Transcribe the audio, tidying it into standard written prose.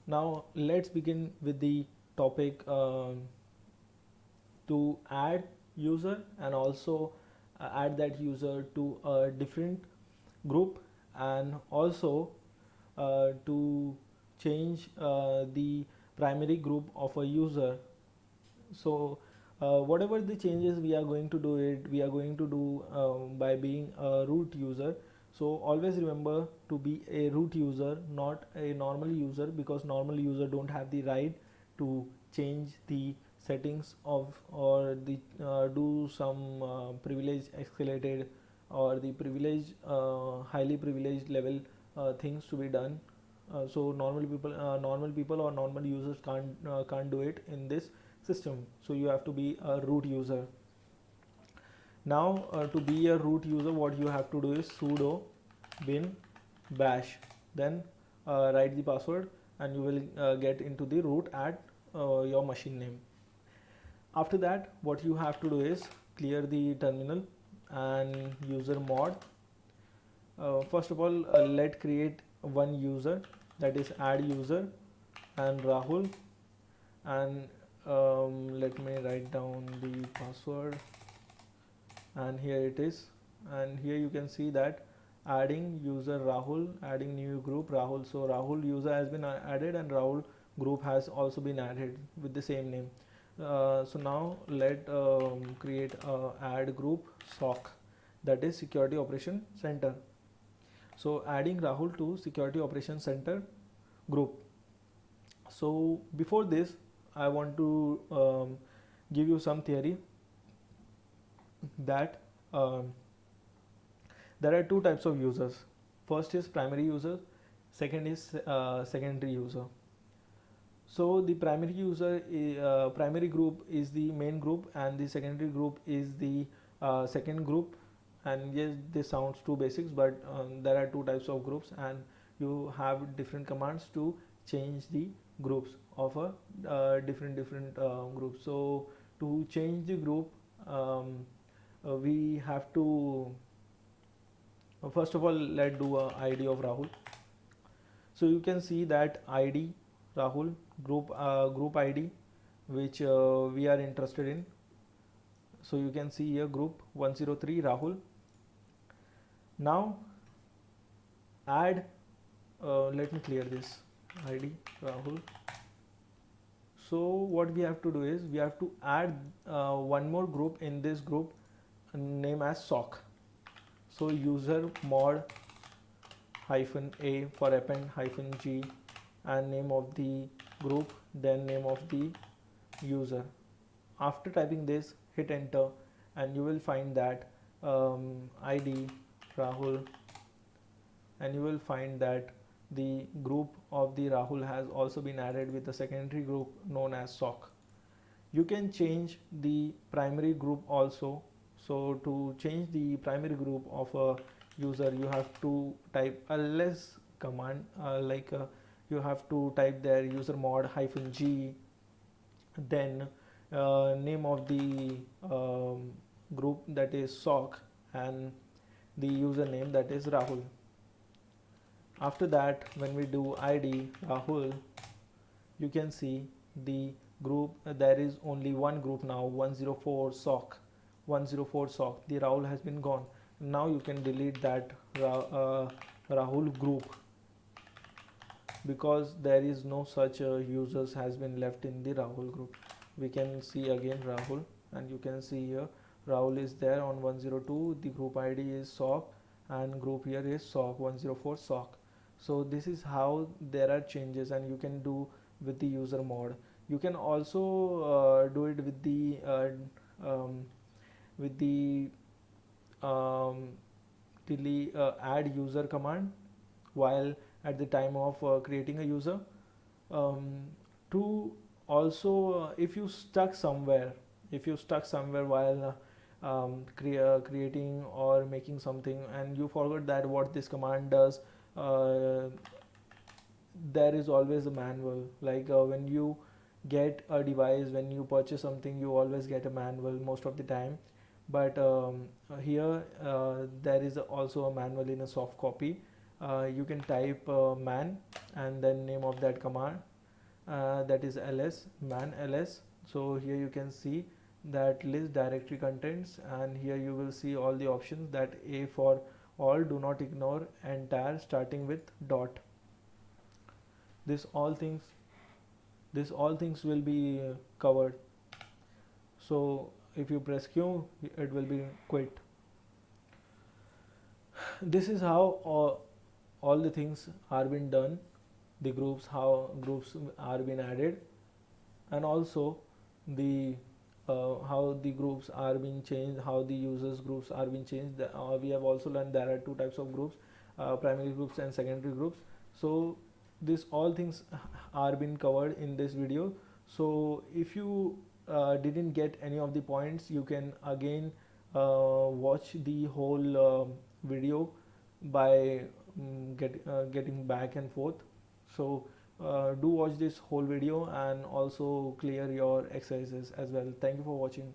Now let's begin with the topic to add user and also add that user to a different group, and also to change the primary group of a user. So whatever the changes we are going to do it, we are going to do by being a root user. So always remember to be a root user, not a normal user, because normal user don't have the right to change the settings of, or the do some privilege escalated or the privilege highly privileged level things to be done. So normal people or normal users can't do it in this system. So you have to be a root user. Now to be a root user, what you have to do is sudo bin bash, then write the password, and you will get into the root at your machine name. After that, what you have to do is clear the terminal and user mod. First of all, let create one user, that is add user and Rahul, and let me write down the password, and here it is. And here you can see that adding user Rahul, adding new group Rahul. So Rahul user has been added and Rahul group has also been added with the same name. So now let create add group SOC, that is security operation center. So adding Rahul to security operations center group. So before this, I want to give you some theory that there are two types of users. First is primary user, second is secondary user. So the primary user, primary group is the main group, and the secondary group is the second group. And yes, this sounds too basics, but there are two types of groups, and you have different commands to change the groups of a different groups. So to change the group, we have to first of all let's do a ID of Rahul. So you can see that ID Rahul group ID which we are interested in. So you can see here group 103 Rahul. Now add let me clear this ID Rahul. So what we have to do is we have to add one more group in this group, name as SOC. So user mod -a for append -g and name of the group, then name of the user. After typing this, hit enter, and you will find that ID Rahul, and you will find that the group of the Rahul has also been added with the secondary group known as SOC. You can change the primary group also. So to change the primary group of a user, you have to type ls command, you have to type their user mod -g, then name of the group, that is SOC, and the username, that is Rahul. After that, when we do ID Rahul, you can see the group, there is only one group now, 104 SOC. 104 SOC, the Rahul has been gone. Now you can delete that Rahul group, because there is no such users has been left in the Rahul group. We can see again Rahul, and you can see here Rahul is there on 102, the group ID is SOC, and group here is SOC 104 SOC. So this is how there are changes, and you can do with the user mod. You can also do it with the delete add user command while at the time of creating a user. To also if you stuck somewhere, while creating or making something, and you forgot that what this command does, uh, there is always a manual. Like when you get a device, when you purchase something, you always get a manual most of the time. But here there is also a manual in a soft copy. You can type man and then name of that command, that is ls, man ls. So here you can see that list directory contents, and here you will see all the options, that a for all, do not ignore, entire, starting with dot. This all things, will be covered. So if you press q, it will be quit. This is how all the things are been done, the groups, how groups are been added, and also the how the groups are being changed, how the users groups are being changed. We have also learned there are two types of groups, primary groups and secondary groups. So this all things are being covered in this video. So if you didn't get any of the points, you can again watch the whole video by getting back and forth. So do watch this whole video and also clear your exercises as well. Thank you for watching.